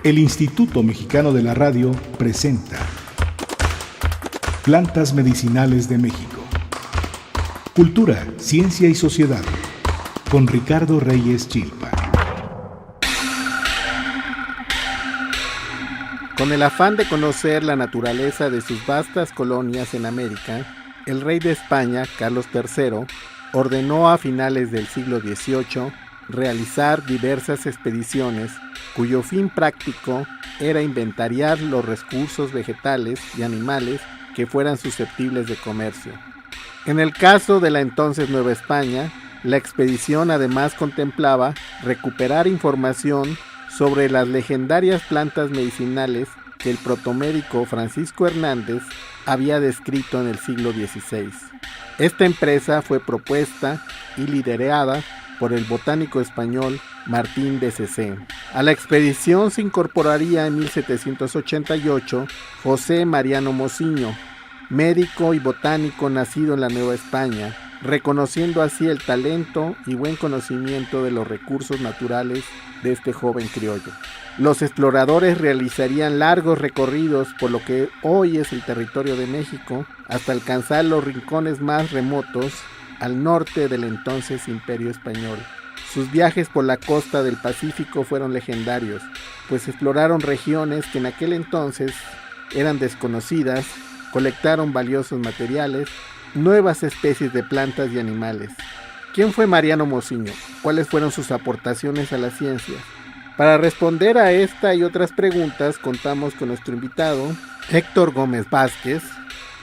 El Instituto Mexicano de la Radio presenta Plantas Medicinales de México. Cultura, ciencia y sociedad. Con Ricardo Reyes Chilpa. Con el afán de conocer la naturaleza de sus vastas colonias en América, el rey de España, Carlos III, ordenó a finales del siglo XVIII realizar diversas expediciones cuyo fin práctico era inventariar los recursos vegetales y animales que fueran susceptibles de comercio. En el caso de la entonces Nueva España, la expedición además contemplaba recuperar información sobre las legendarias plantas medicinales que el protomédico Francisco Hernández había descrito en el siglo XVI. Esta empresa fue propuesta y liderada por el botánico español Martín de Cecé. A la expedición se incorporaría en 1788 José Mariano Mociño, médico y botánico nacido en la Nueva España, reconociendo así el talento y buen conocimiento de los recursos naturales de este joven criollo. Los exploradores realizarían largos recorridos por lo que hoy es el territorio de México hasta alcanzar los rincones más remotos al norte del entonces Imperio Español. Sus viajes por la costa del Pacífico fueron legendarios, pues exploraron regiones que en aquel entonces eran desconocidas, colectaron valiosos materiales, nuevas especies de plantas y animales. ¿Quién fue Mariano Mociño? ¿Cuáles fueron sus aportaciones a la ciencia? Para responder a esta y otras preguntas contamos con nuestro invitado, Héctor Gómez Vázquez.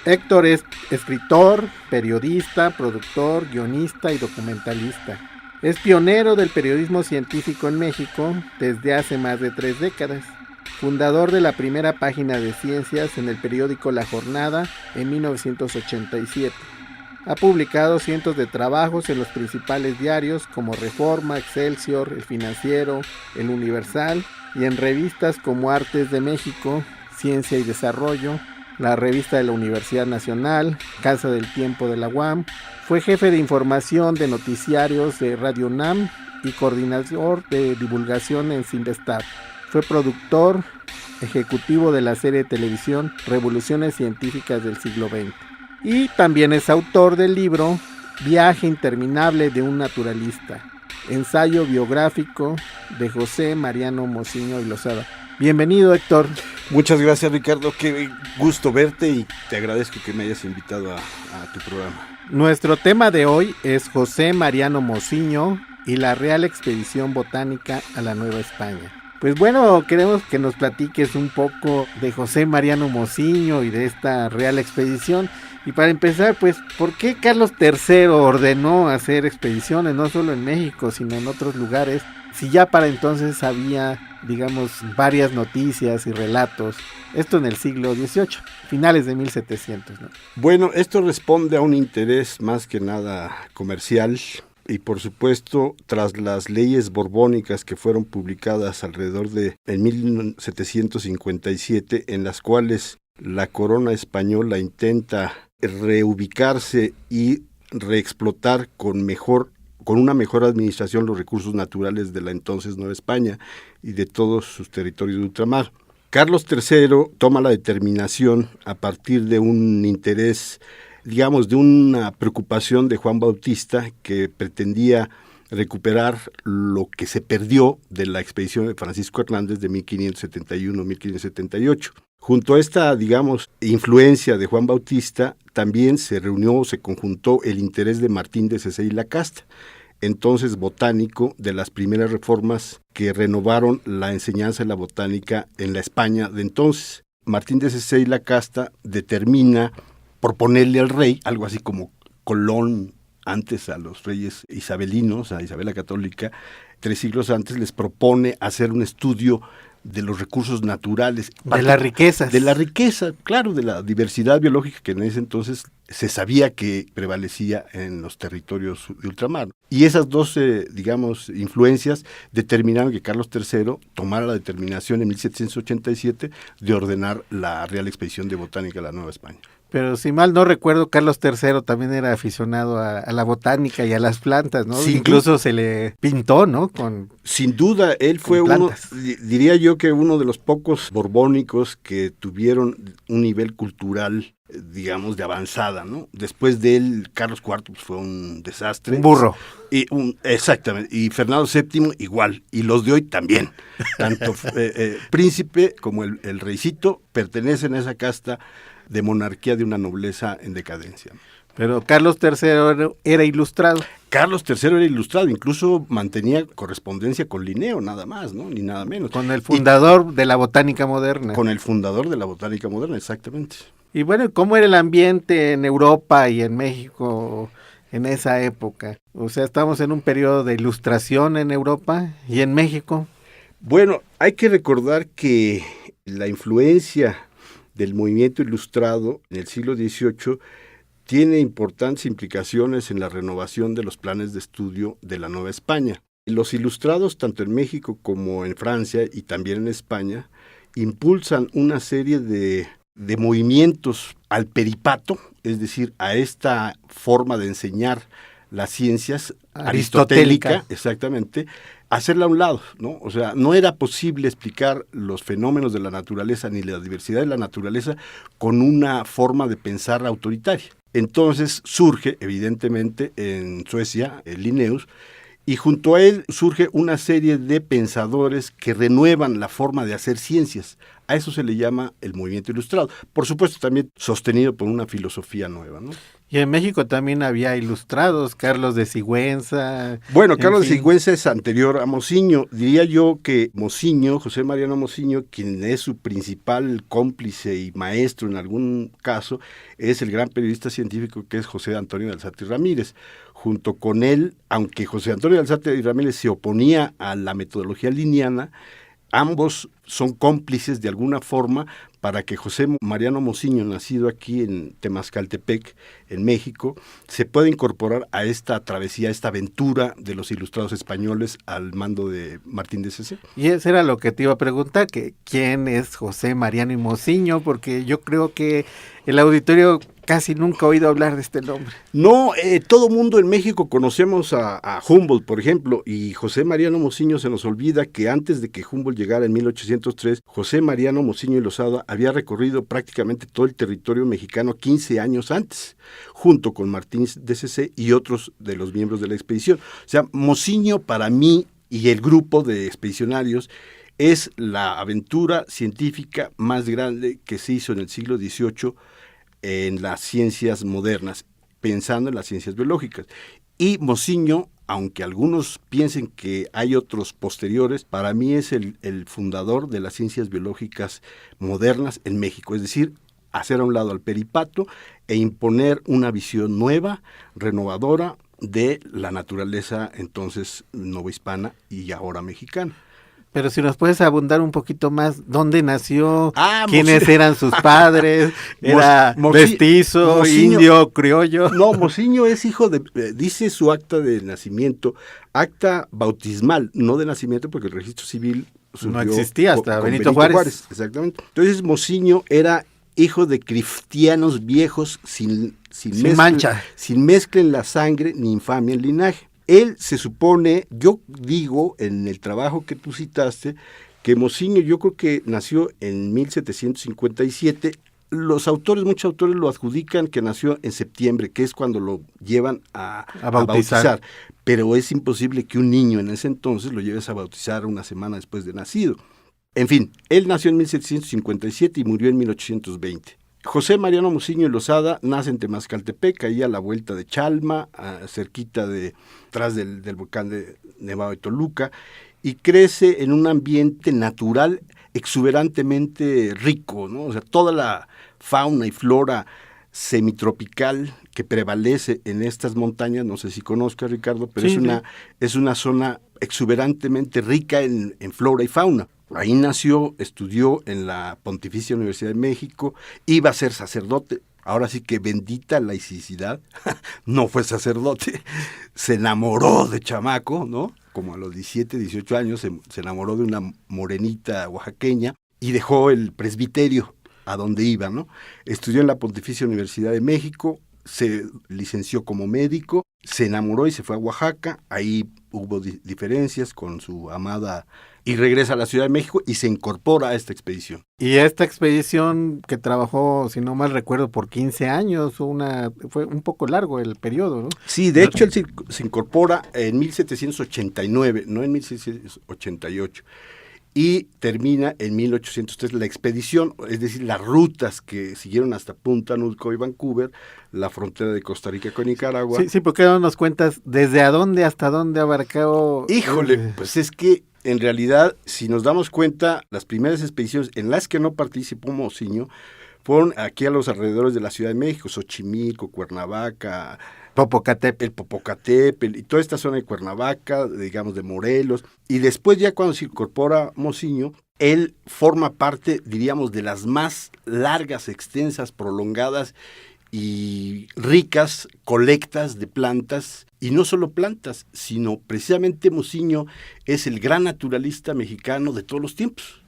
Héctor es escritor, periodista, productor, guionista y documentalista. Es pionero del periodismo científico en México desde hace más de 3 décadas. Fundador de la primera página de ciencias en el periódico La Jornada en 1987. Ha publicado cientos de trabajos en los principales diarios como Reforma, Excelsior, El Financiero, El Universal y en revistas como Artes de México, Ciencia y Desarrollo, la revista de la Universidad Nacional, Casa del Tiempo de la UAM. Fue jefe de información de noticiarios de Radio UNAM y coordinador de divulgación en Cinvestav. Fue productor ejecutivo de la serie de televisión Revoluciones Científicas del Siglo XX. Y también es autor del libro Viaje Interminable de un Naturalista, ensayo biográfico de José Mariano Mociño y Lozada. Bienvenido, Héctor. Muchas gracias, Ricardo. Qué gusto verte y te agradezco que me hayas invitado a tu programa. Nuestro tema de hoy es José Mariano Mociño y la Real Expedición Botánica a la Nueva España. Pues bueno, queremos que nos platiques un poco de José Mariano Mociño y de esta Real Expedición. Y para empezar, pues, ¿por qué Carlos III ordenó hacer expediciones, no solo en México, sino en otros lugares? Si ya para entonces había, digamos, varias noticias y relatos, esto en el siglo XVIII, finales de 1700, ¿no? Bueno, esto responde a un interés más que nada comercial y por supuesto tras las leyes borbónicas que fueron publicadas alrededor de en 1757, en las cuales la corona española intenta reubicarse y reexplotar con una mejor administración los recursos naturales de la entonces Nueva España y de todos sus territorios de ultramar. Carlos III toma la determinación a partir de un interés, digamos, de una preocupación de Juan Bautista que pretendía recuperar lo que se perdió de la expedición de Francisco Hernández de 1571-1578. Junto a esta, digamos, influencia de Juan Bautista, también se conjuntó el interés de Martín de Cecé y Lacasta, entonces botánico de las primeras reformas que renovaron la enseñanza de la botánica en la España de entonces. Martín de Cecé y Lacasta determina proponerle al rey, algo así como Colón antes a los reyes isabelinos, a Isabel la Católica, 3 siglos antes, les propone hacer un estudio de los recursos naturales. De las riquezas. De la riqueza, claro, de la diversidad biológica que en ese entonces se sabía que prevalecía en los territorios de ultramar. Y esas dos, digamos, influencias determinaron que Carlos III tomara la determinación en 1787 de ordenar la Real Expedición de Botánica a la Nueva España. Pero si mal no recuerdo, Carlos III también era aficionado a la botánica y a las plantas, ¿no? Sí, incluso se le pintó, ¿no? Sin duda, él fue diría yo que uno de los pocos borbónicos que tuvieron un nivel cultural, digamos, de avanzada, ¿no? Después de él, Carlos IV pues, fue un desastre. Un burro. Exactamente, y Fernando VII igual, y los de hoy también. Tanto príncipe como el reycito pertenecen a esa casta de monarquía de una nobleza en decadencia. Pero Carlos III era ilustrado. Carlos III era ilustrado, incluso mantenía correspondencia con Linneo, nada más, ¿no? Ni nada menos. Con el fundador de la botánica moderna. Con el fundador de la botánica moderna, exactamente. Y bueno, ¿cómo era el ambiente en Europa y en México en esa época? O sea, estamos en un periodo de ilustración en Europa y en México. Bueno, hay que recordar que la influencia del movimiento ilustrado en el siglo XVIII tiene importantes implicaciones en la renovación de los planes de estudio de la Nueva España. Los ilustrados, tanto en México como en Francia y también en España, impulsan una serie de movimientos al peripato, es decir, a esta forma de enseñar las ciencias aristotélica, exactamente, hacerla a un lado, ¿no? O sea, no era posible explicar los fenómenos de la naturaleza ni la diversidad de la naturaleza con una forma de pensar autoritaria. Entonces surge, evidentemente, en Suecia, el Linnaeus, y junto a él surge una serie de pensadores que renuevan la forma de hacer ciencias. A eso se le llama el movimiento ilustrado. Por supuesto, también sostenido por una filosofía nueva, ¿no? Y en México también había ilustrados, Carlos de Sigüenza. Bueno, Carlos de Sigüenza es anterior a Mociño. Diría yo que Mociño, José Mariano Mociño, quien es su principal cómplice y maestro en algún caso, es el gran periodista científico que es José Antonio de Alzate y Ramírez. Junto con él, aunque José Antonio de Alzate y Ramírez se oponía a la metodología linneana, ambos son cómplices de alguna forma para que José Mariano Mociño, nacido aquí en Temascaltepec, en México, se pueda incorporar a esta travesía, a esta aventura de los ilustrados españoles al mando de Martín de Sese. Y eso era lo que te iba a preguntar, que ¿quién es José Mariano y Mociño? Porque yo creo que el auditorio casi nunca ha oído hablar de este nombre. No, todo mundo en México conocemos a Humboldt, por ejemplo, y José Mariano Mociño se nos olvida que antes de que Humboldt llegara en 1803, José Mariano Mociño y Losada había recorrido prácticamente todo el territorio mexicano 15 años antes, junto con Martín de Sese y otros de los miembros de la expedición. O sea, Mociño para mí y el grupo de expedicionarios es la aventura científica más grande que se hizo en el siglo XVIII en las ciencias modernas, pensando en las ciencias biológicas. Y Mociño, aunque algunos piensen que hay otros posteriores, para mí es el fundador de las ciencias biológicas modernas en México, es decir, hacer a un lado al peripato e imponer una visión nueva, renovadora de la naturaleza entonces novohispana y ahora mexicana. Pero si nos puedes abundar un poquito más, ¿dónde nació? ¿Quiénes eran sus padres? ¿Era mestizo, Mociño, indio, criollo? No, Mociño es hijo de, dice su acta de nacimiento, acta bautismal, no de nacimiento porque el registro civil no existía hasta con Benito Juárez. Exactamente. Entonces Mociño era hijo de cristianos viejos sin mancha, sin mezcla en la sangre ni infamia en linaje. Él se supone, yo digo en el trabajo que tú citaste, que Mociño yo creo que nació en 1757. Muchos autores lo adjudican que nació en septiembre, que es cuando lo llevan a bautizar. Pero es imposible que un niño en ese entonces lo lleves a bautizar una semana después de nacido. En fin, él nació en 1757 y murió en 1820. José Mariano Mociño y Losada nace en Temascaltepec, ahí a la vuelta de Chalma, cerquita tras del volcán de Nevado de Toluca, y crece en un ambiente natural exuberantemente rico, ¿no? O sea, toda la fauna y flora semitropical que prevalece en estas montañas, no sé si conozcas, Ricardo, pero sí, es una zona exuberantemente rica en flora y fauna. Ahí nació, estudió en la Pontificia Universidad de México, iba a ser sacerdote. Ahora sí que bendita laicidad, no fue sacerdote, se enamoró de chamaco, ¿no? Como a los 17, 18 años se enamoró de una morenita oaxaqueña y dejó el presbiterio a dónde iba, ¿no? Estudió en la Pontificia Universidad de México, se licenció como médico, se enamoró y se fue a Oaxaca, ahí hubo diferencias con su amada y regresa a la Ciudad de México y se incorpora a esta expedición. Y esta expedición que trabajó, si no mal recuerdo, por 15 años, fue un poco largo el periodo, ¿no? Sí, de hecho él se incorpora en 1789, no en 1788. Y termina en 1803 la expedición, es decir, las rutas que siguieron hasta Punta Nutco y Vancouver, la frontera de Costa Rica con Nicaragua. Sí, ¿por qué no nos cuentas desde a dónde hasta dónde abarcó? Híjole, pues es que en realidad, si nos damos cuenta, las primeras expediciones en las que no participó Mociño fueron aquí a los alrededores de la Ciudad de México, Xochimilco, Cuernavaca, Popocatépetl. el Popocatépetl y toda esta zona de Cuernavaca, digamos de Morelos, y después ya cuando se incorpora Mociño, él forma parte, diríamos, de las más largas, extensas, prolongadas y ricas colectas de plantas, y no solo plantas, sino precisamente Mociño es el gran naturalista mexicano de todos los tiempos.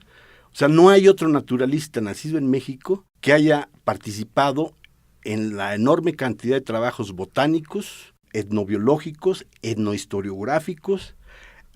O sea, no hay otro naturalista nacido en México que haya participado en la enorme cantidad de trabajos botánicos, etnobiológicos, etnohistoriográficos,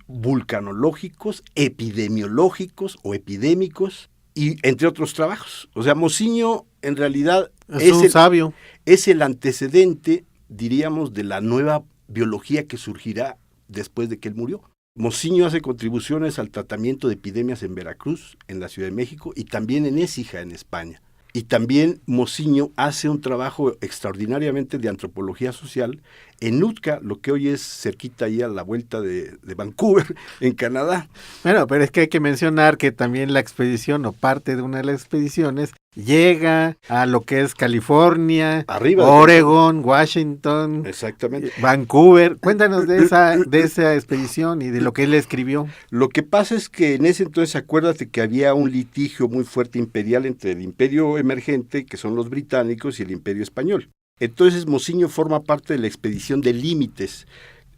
vulcanológicos, epidemiológicos o epidémicos, y entre otros trabajos. O sea, Mociño en realidad es un sabio. Es el antecedente, diríamos, de la nueva biología que surgirá después de que él murió. Mociño hace contribuciones al tratamiento de epidemias en Veracruz, en la Ciudad de México, y también en Écija, en España. Y también Mociño hace un trabajo extraordinariamente de antropología social en Nootka, lo que hoy es cerquita ahí a la vuelta de Vancouver, en Canadá. Bueno, pero es que hay que mencionar que también la expedición o parte de una de las expediciones llega a lo que es California, Oregon, Washington, exactamente, Vancouver. Cuéntanos de esa expedición y de lo que él escribió. Lo que pasa es que en ese entonces, acuérdate que había un litigio muy fuerte imperial entre el imperio emergente, que son los británicos, y el imperio español. Entonces Mociño forma parte de la expedición de límites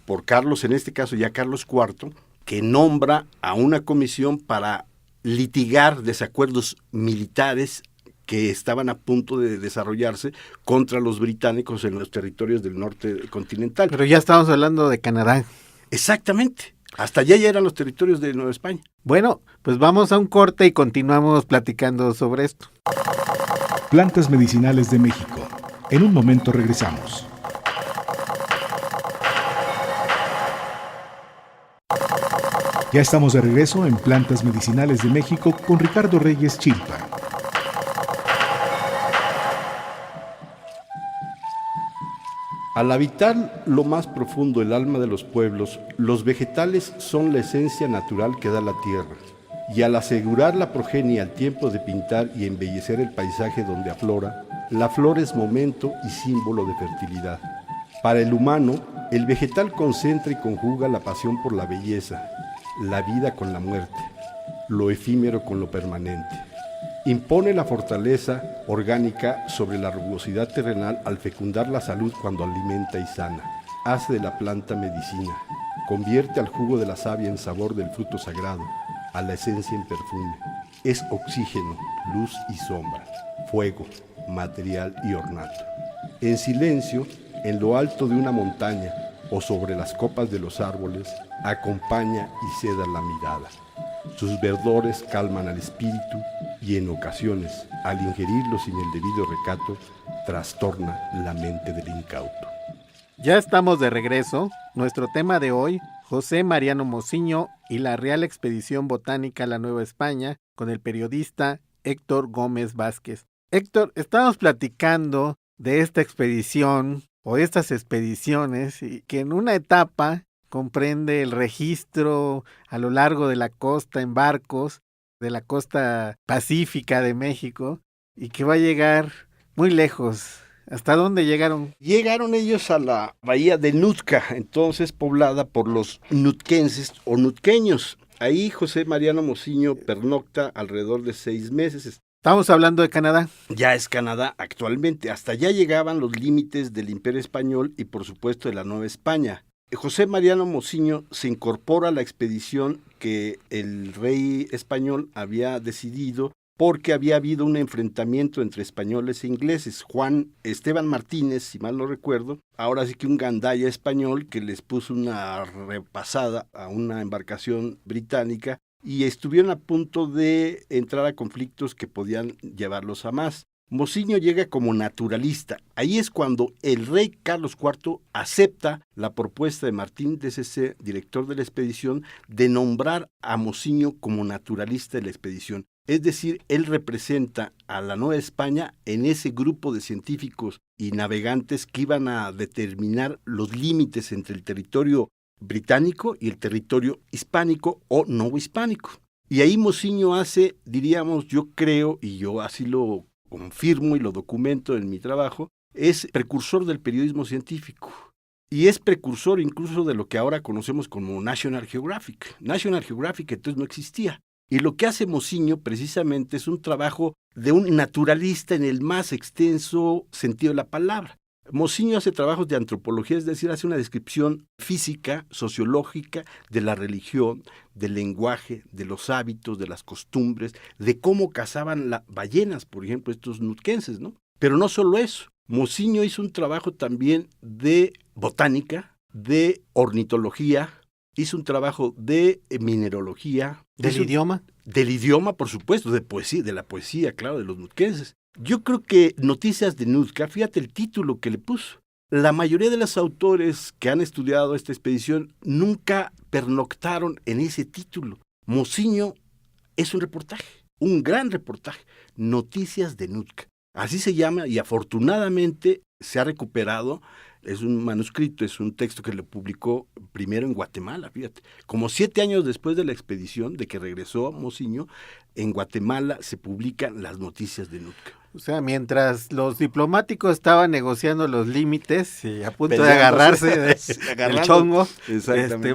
por Carlos, en este caso ya Carlos IV, que nombra a una comisión para litigar desacuerdos militares que estaban a punto de desarrollarse contra los británicos en los territorios del norte continental. Pero ya estamos hablando de Canadá. Exactamente. Hasta allá ya eran los territorios de Nueva España. Bueno, pues vamos a un corte y continuamos platicando sobre esto. Plantas medicinales de México. En un momento regresamos. Ya estamos de regreso en Plantas Medicinales de México con Ricardo Reyes Chilpa. Al habitar lo más profundo el alma de los pueblos, los vegetales son la esencia natural que da la tierra. Y al asegurar la progenie al tiempo de pintar y embellecer el paisaje donde aflora, la flor es momento y símbolo de fertilidad. Para el humano, el vegetal concentra y conjuga la pasión por la belleza, la vida con la muerte, lo efímero con lo permanente. Impone la fortaleza orgánica sobre la rugosidad terrenal al fecundar la salud cuando alimenta y sana. Hace de la planta medicina, convierte al jugo de la savia en sabor del fruto sagrado, a la esencia en perfume. Es oxígeno, luz y sombra, fuego, material y ornato. En silencio, en lo alto de una montaña o sobre las copas de los árboles, acompaña y seda la mirada. Sus verdores calman al espíritu y en ocasiones, al ingerirlos sin el debido recato, trastorna la mente del incauto. Ya estamos de regreso. Nuestro tema de hoy, José Mariano Mociño y la Real Expedición Botánica a la Nueva España, con el periodista Héctor Gómez Vázquez. Héctor, estábamos platicando de esta expedición o estas expediciones y que en una etapa comprende el registro a lo largo de la costa en barcos, de la costa pacífica de México, y que va a llegar muy lejos. ¿Hasta dónde llegaron? Llegaron ellos a la bahía de Nootka, entonces poblada por los nutquenses o nutqueños. Ahí José Mariano Mociño pernocta alrededor de 6 meses. Estamos hablando de Canadá. Ya es Canadá actualmente. Hasta allá llegaban los límites del Imperio Español y por supuesto de la Nueva España. José Mariano Mociño se incorpora a la expedición que el rey español había decidido porque había habido un enfrentamiento entre españoles e ingleses. Juan Esteban Martínez, si mal no recuerdo, ahora sí que un gandaya español que les puso una repasada a una embarcación británica y estuvieron a punto de entrar a conflictos que podían llevarlos a más. Mociño llega como naturalista. Ahí es cuando el rey Carlos IV acepta la propuesta de Martín de Cesé, director de la expedición, de nombrar a Mociño como naturalista de la expedición. Es decir, él representa a la Nueva España en ese grupo de científicos y navegantes que iban a determinar los límites entre el territorio británico y el territorio hispánico o no hispánico. Y ahí Mociño hace, diríamos, yo creo, y yo así lo confirmo y lo documento en mi trabajo, es precursor del periodismo científico. Y es precursor incluso de lo que ahora conocemos como National Geographic. National Geographic entonces no existía. Y lo que hace Mociño precisamente es un trabajo de un naturalista en el más extenso sentido de la palabra. Mociño hace trabajos de antropología, es decir, hace una descripción física, sociológica de la religión, del lenguaje, de los hábitos, de las costumbres, de cómo cazaban las ballenas, por ejemplo, estos nutquenses, ¿no? Pero no solo eso. Mociño hizo un trabajo también de botánica, de ornitología, hizo un trabajo de mineralogía. ¿Del idioma? Del idioma, por supuesto, de poesía, de la poesía, claro, de los nutquenses. Yo creo que Noticias de Nootka, fíjate el título que le puso. La mayoría de los autores que han estudiado esta expedición nunca pernoctaron en ese título. Mociño es un reportaje, un gran reportaje, Noticias de Nootka. Así se llama y afortunadamente se ha recuperado. Es un manuscrito, es un texto que le publicó primero en Guatemala, fíjate. Como 7 años después de la expedición, de que regresó Mociño, en Guatemala se publican las Noticias de Nootka. O sea, mientras los diplomáticos estaban negociando los límites y a punto de agarrarse del chongo,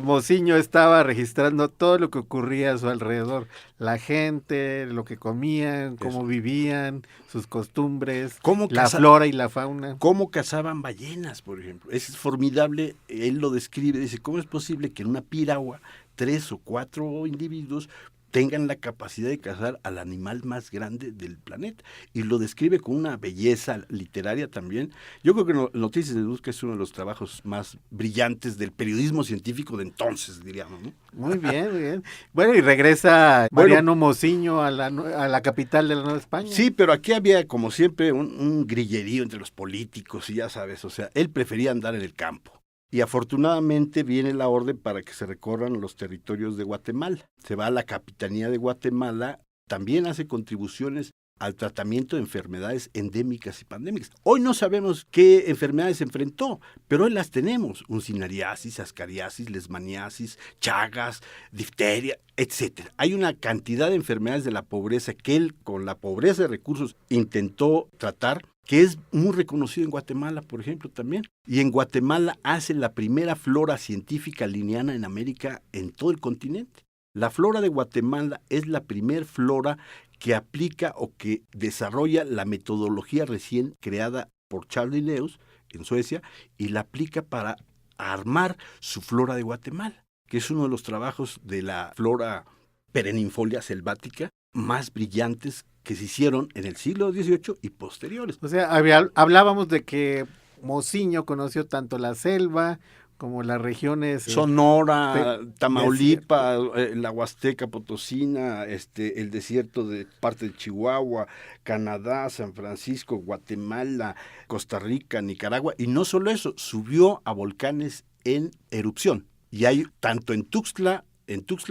Mociño estaba registrando todo lo que ocurría a su alrededor. La gente, lo que comían, cómo vivían, sus costumbres, la flora y la fauna. Cómo cazaban ballenas, por ejemplo. Es formidable, él lo describe, dice, ¿cómo es posible que en una piragua 3 o 4 individuos tengan la capacidad de cazar al animal más grande del planeta? Y lo describe con una belleza literaria también. Yo creo que Noticias de Nootka es uno de los trabajos más brillantes del periodismo científico de entonces, diríamos, ¿no? Muy bien, muy bien. Bueno, y regresa Mariano Mociño a la capital de la Nueva España. Sí, pero aquí había, como siempre, un grillerío entre los políticos y ya sabes, o sea, él prefería andar en el campo. Y afortunadamente viene la orden para que se recorran los territorios de Guatemala. Se va a la Capitanía de Guatemala, también hace contribuciones al tratamiento de enfermedades endémicas y pandémicas. Hoy no sabemos qué enfermedades enfrentó, pero hoy las tenemos: uncinariasis, ascariasis, lesmaniasis, chagas, difteria, etcétera. Hay una cantidad de enfermedades de la pobreza que él, con la pobreza de recursos, intentó tratar, que es muy reconocido en Guatemala, por ejemplo, también. Y en Guatemala hace la primera flora científica lineana en América, en todo el continente. La flora de Guatemala es la primer flora que aplica o que desarrolla la metodología recién creada por Charles Linnaeus en Suecia y la aplica para armar su flora de Guatemala, que es uno de los trabajos de la flora perennifolia selvática más brillantes que se hicieron en el siglo XVIII y posteriores. O sea, hablábamos de que Mociño conoció tanto la selva como las regiones Sonora, Tamaulipas, la Huasteca Potosina, el desierto de parte de Chihuahua, Canadá, San Francisco, Guatemala, Costa Rica, Nicaragua, y no solo eso, subió a volcanes en erupción. Y hay tanto en Tuxtla,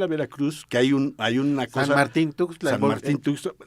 Veracruz, que hay una cosa... San Martín Tuxtla.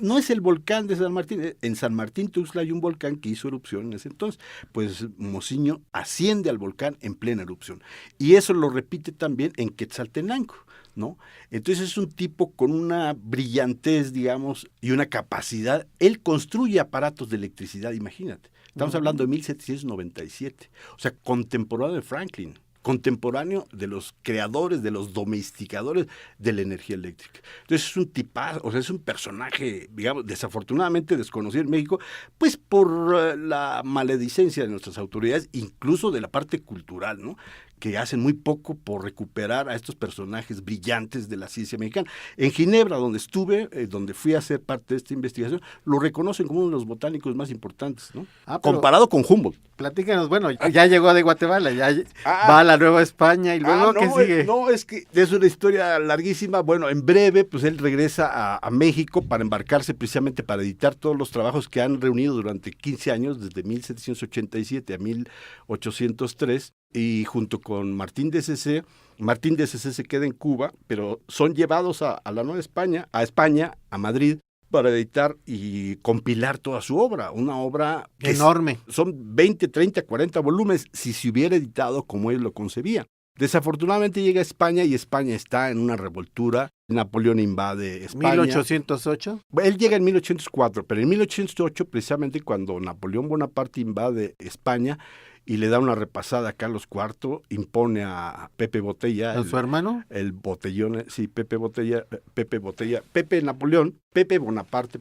No es el volcán de San Martín. En San Martín Tuxtla hay un volcán que hizo erupción en ese entonces. Pues Mociño asciende al volcán en plena erupción. Y eso lo repite también en Quetzaltenango, ¿no? Entonces es un tipo con una brillantez, digamos, y una capacidad. Él construye aparatos de electricidad, imagínate. Estamos hablando de 1797. O sea, contemporáneo de Franklin, contemporáneo de los creadores, de los domesticadores de la energía eléctrica. Entonces es un tipazo, o sea, es un personaje, digamos, desafortunadamente desconocido en México, pues por la maledicencia de nuestras autoridades, incluso de la parte cultural, ¿no? que hacen muy poco por recuperar a estos personajes brillantes de la ciencia mexicana. En Ginebra, donde estuve, donde fui a ser parte de esta investigación, lo reconocen como uno de los botánicos más importantes, ¿no? Comparado con Humboldt. Platícanos, bueno, ya llegó de Guatemala, ya va a la Nueva España y luego, ¿qué sigue? No, es que es una historia larguísima. Bueno, en breve, pues él regresa a México para embarcarse precisamente para editar todos los trabajos que han reunido durante 15 años, desde 1787 a 1803, y junto con Martín de Cecé se queda en Cuba, pero son llevados a la Nueva España, a Madrid, para editar y compilar toda su obra, una obra enorme. Son 20, 30, 40 volúmenes, si se hubiera editado como él lo concebía. Desafortunadamente llega a España y España está en una revoltura. Napoleón invade España. ¿1808? Él llega en 1804, pero en 1808, precisamente cuando Napoleón Bonaparte invade España y le da una repasada a Carlos IV, impone a Pepe Botella. ¿A su hermano? El botellón, sí, Pepe Bonaparte,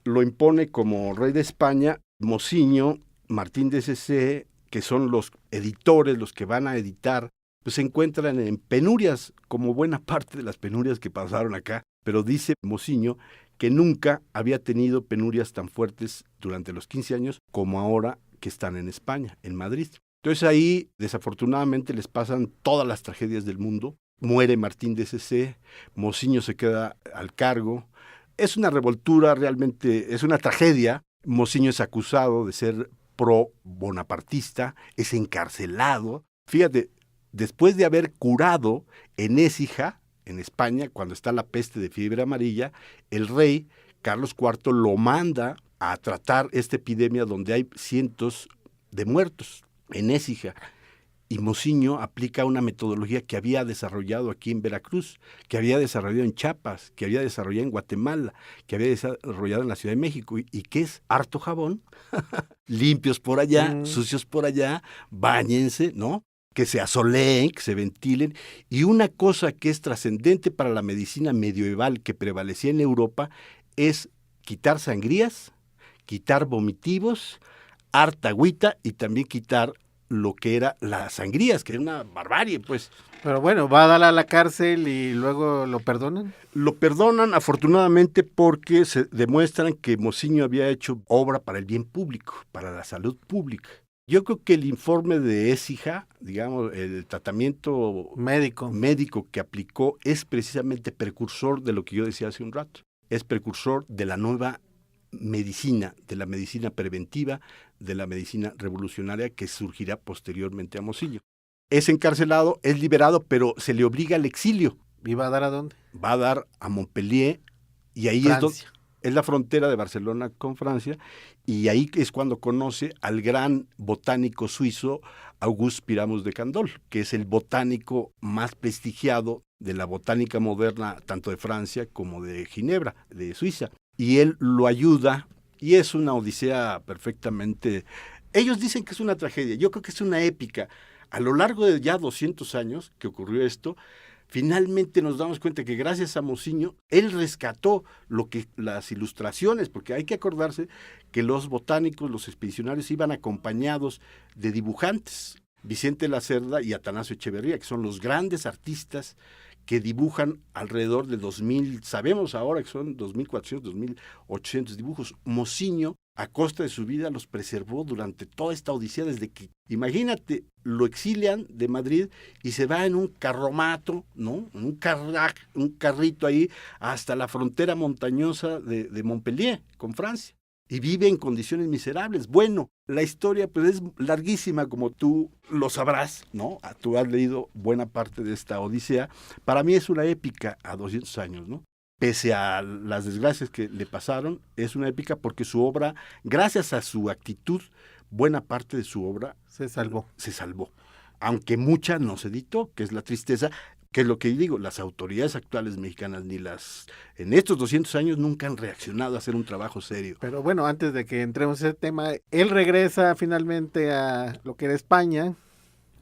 lo impone como rey de España. Mociño, Martín de Cecé, que son los editores, los que van a editar, pues se encuentran en penurias, como buena parte de las penurias que pasaron acá, pero dice Mociño que nunca había tenido penurias tan fuertes durante los 15 años como ahora que están en España, en Madrid. Entonces ahí, desafortunadamente, les pasan todas las tragedias del mundo. Muere Martín de Cecé, Mociño se queda al cargo. Es una revoltura, realmente, es una tragedia. Mociño es acusado de ser pro-bonapartista, es encarcelado. Fíjate, después de haber curado en Écija, en España, cuando está la peste de fiebre amarilla, el rey Carlos IV lo manda a tratar esta epidemia donde hay cientos de muertos en Écija. Y Mociño aplica una metodología que había desarrollado aquí en Veracruz, que había desarrollado en Chiapas, que había desarrollado en Guatemala, que había desarrollado en la Ciudad de México, y que es harto jabón, limpios por allá, sucios por allá, báñense, ¿no? Que se asoleen, que se ventilen. Y una cosa que es trascendente para la medicina medieval que prevalecía en Europa es quitar sangrías, quitar vomitivos, harta agüita y también quitar lo que era las sangrías, que era una barbarie, pues. Pero bueno, va a dar a la cárcel y luego lo perdonan. Lo perdonan, afortunadamente, porque se demuestran que Mociño había hecho obra para el bien público, para la salud pública. Yo creo que el informe de Écija, digamos, el tratamiento médico que aplicó es precisamente precursor de lo que yo decía hace un rato. Es precursor de la nueva medicina, de la medicina preventiva, de la medicina revolucionaria que surgirá posteriormente a Mociño. Es encarcelado, es liberado, pero se le obliga al exilio. ¿Y va a dar a dónde? Va a dar a Montpellier, y ahí es la frontera de Barcelona con Francia, y ahí es cuando conoce al gran botánico suizo Auguste Piramus de Candolle, que es el botánico más prestigiado de la botánica moderna, tanto de Francia como de Ginebra, de Suiza. Y él lo ayuda, y es una odisea perfectamente. Ellos dicen que es una tragedia, yo creo que es una épica. A lo largo de ya 200 años que ocurrió esto, finalmente nos damos cuenta que gracias a Mociño, él rescató las ilustraciones, porque hay que acordarse que los botánicos, los expedicionarios iban acompañados de dibujantes, Vicente Lacerda y Atanasio Echeverría, que son los grandes artistas que dibujan alrededor de 2.000, sabemos ahora que son 2.400, 2.800 dibujos. Mociño, a costa de su vida, los preservó durante toda esta odisea, desde que, imagínate, lo exilian de Madrid y se va en un carromato, ¿no? Un carrito ahí hasta la frontera montañosa de Montpellier con Francia. Y vive en condiciones miserables. Bueno, la historia pues es larguísima, como tú lo sabrás, ¿no? Tú has leído buena parte de esta odisea. Para mí es una épica a 200 años, ¿no? Pese a las desgracias que le pasaron, es una épica porque su obra, gracias a su actitud, buena parte de su obra se salvó. Aunque mucha no se editó, que es la tristeza. Que es lo que digo, las autoridades actuales mexicanas en estos 200 años nunca han reaccionado a hacer un trabajo serio. Pero bueno, antes de que entremos en ese tema, él regresa finalmente a lo que era España,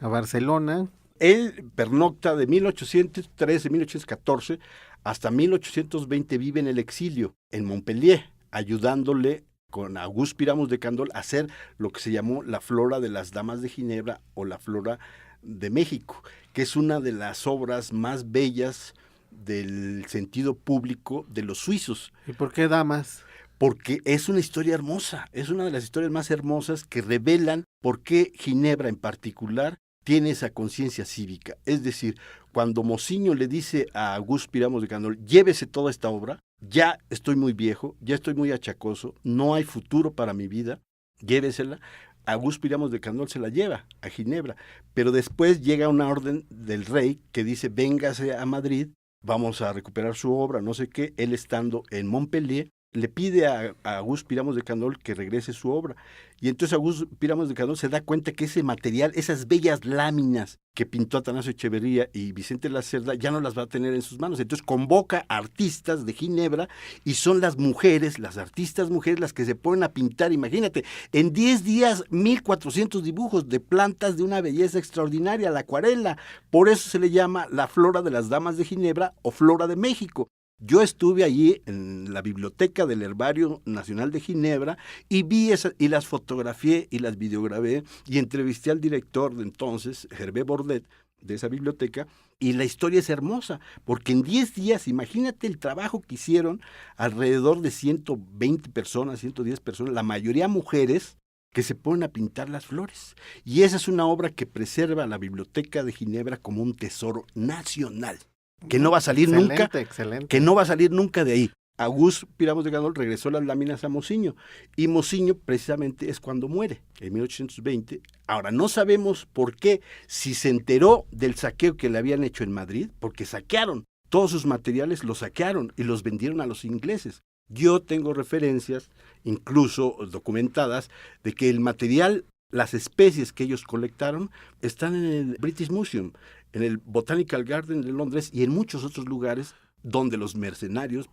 a Barcelona. Él pernocta de 1813, 1814 hasta 1820, vive en el exilio, en Montpellier, ayudándole con Auguste Piramus de Candolle a hacer lo que se llamó la flora de las damas de Ginebra o la flora de México, que es una de las obras más bellas del sentido público de los suizos. ¿Y por qué damas? Porque es una historia hermosa, es una de las historias más hermosas que revelan por qué Ginebra en particular tiene esa conciencia cívica. Es decir, cuando Mociño le dice a Auguste Piramos de Candolle, llévese toda esta obra, ya estoy muy viejo, ya estoy muy achacoso, no hay futuro para mi vida, llévesela. Auguste Piramos de Candolle se la lleva a Ginebra, pero después llega una orden del rey que dice, véngase a Madrid, vamos a recuperar su obra, no sé qué. Él estando en Montpellier, le pide a Auguste Piramos de Candolle que regrese su obra. Y entonces Auguste Piramos de Candolle se da cuenta que ese material, esas bellas láminas que pintó Atanasio Echeverría y Vicente Lacerda, ya no las va a tener en sus manos. Entonces convoca a artistas de Ginebra y son las mujeres, las artistas mujeres, las que se ponen a pintar. Imagínate, en 10 días, 1,400 dibujos de plantas de una belleza extraordinaria, la acuarela. Por eso se le llama la flora de las damas de Ginebra o flora de México. Yo estuve allí en la biblioteca del Herbario Nacional de Ginebra y vi esas, y las fotografié y las videograbé y entrevisté al director de entonces, Hervé Bordet, de esa biblioteca, y la historia es hermosa, porque en 10 días, imagínate el trabajo que hicieron alrededor de 120 personas, 110 personas, la mayoría mujeres, que se ponen a pintar las flores. Y esa es una obra que preserva la Biblioteca de Ginebra como un tesoro nacional, que no va a salir nunca, que no va a salir nunca de ahí. Auguste Piramos de Candolle regresó las láminas a Mociño, y Mociño precisamente es cuando muere, en 1820. Ahora, no sabemos por qué, si se enteró del saqueo que le habían hecho en Madrid, porque saquearon, todos sus materiales los saquearon y los vendieron a los ingleses. Yo tengo referencias, incluso documentadas, de que el material, las especies que ellos colectaron, están en el British Museum, en el Botanical Garden de Londres y en muchos otros lugares donde los mercenarios,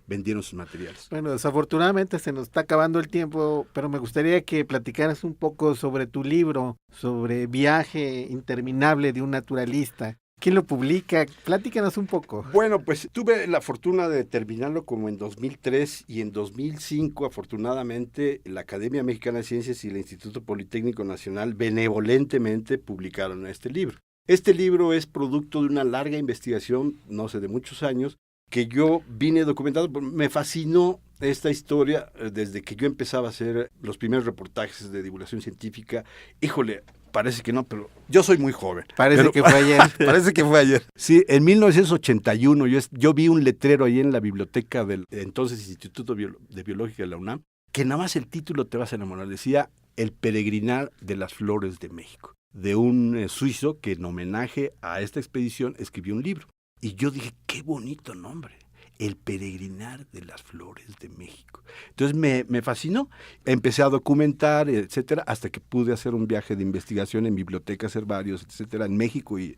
vendieron sus materiales. Bueno, desafortunadamente se nos está acabando el tiempo, pero me gustaría que platicaras un poco sobre tu libro, sobre Viaje interminable de un naturalista. ¿Quién lo publica? Platícanos un poco. Bueno, pues tuve la fortuna de terminarlo como en 2003 y en 2005, afortunadamente, la Academia Mexicana de Ciencias y el Instituto Politécnico Nacional benevolentemente publicaron este libro. Este libro es producto de una larga investigación, no sé, de muchos años, que yo vine documentando. Me fascinó esta historia desde que yo empezaba a hacer los primeros reportajes de divulgación científica. Híjole, parece que no, pero yo soy muy joven. Parece que fue ayer. Parece que fue ayer. Sí, en 1981 yo vi un letrero ahí en la biblioteca del entonces Instituto de Biológica de la UNAM, que nada más el título te vas a enamorar. Decía El peregrinar de las flores de México, de un suizo que en homenaje a esta expedición escribió un libro. Y yo dije, qué bonito nombre, El peregrinar de las flores de México. Entonces me fascinó, empecé a documentar, etcétera, hasta que pude hacer un viaje de investigación en bibliotecas, herbarios, etcétera, en México y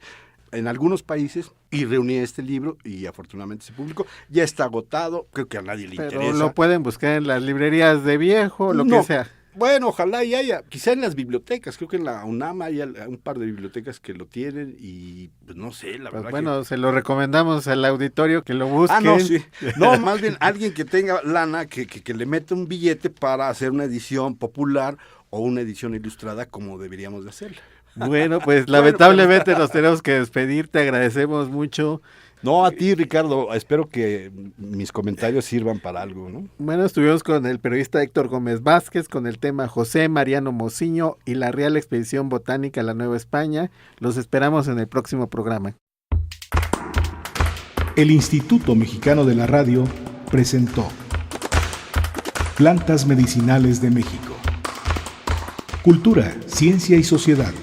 en algunos países, y reuní este libro y afortunadamente se publicó. Ya está agotado, creo que a nadie le interesa. Pero lo pueden buscar en las librerías de viejo, lo que sea. Bueno, ojalá y haya, quizá en las bibliotecas, creo que en la UNAM hay un par de bibliotecas que lo tienen y pues no sé, la verdad. Bueno, se lo recomendamos al auditorio que lo busquen. Ah, no, sí. No, más bien alguien que tenga lana, que le meta un billete para hacer una edición popular o una edición ilustrada como deberíamos de hacerla. Bueno, pues lamentablemente nos tenemos que despedir, te agradecemos mucho. No, a ti, Ricardo, espero que mis comentarios sirvan para algo, ¿no? Bueno, estuvimos con el periodista Héctor Gómez Vázquez con el tema José Mariano Mociño y la Real Expedición Botánica a la Nueva España. Los esperamos en el próximo programa. El Instituto Mexicano de la Radio presentó Plantas Medicinales de México. Cultura, ciencia y sociedad.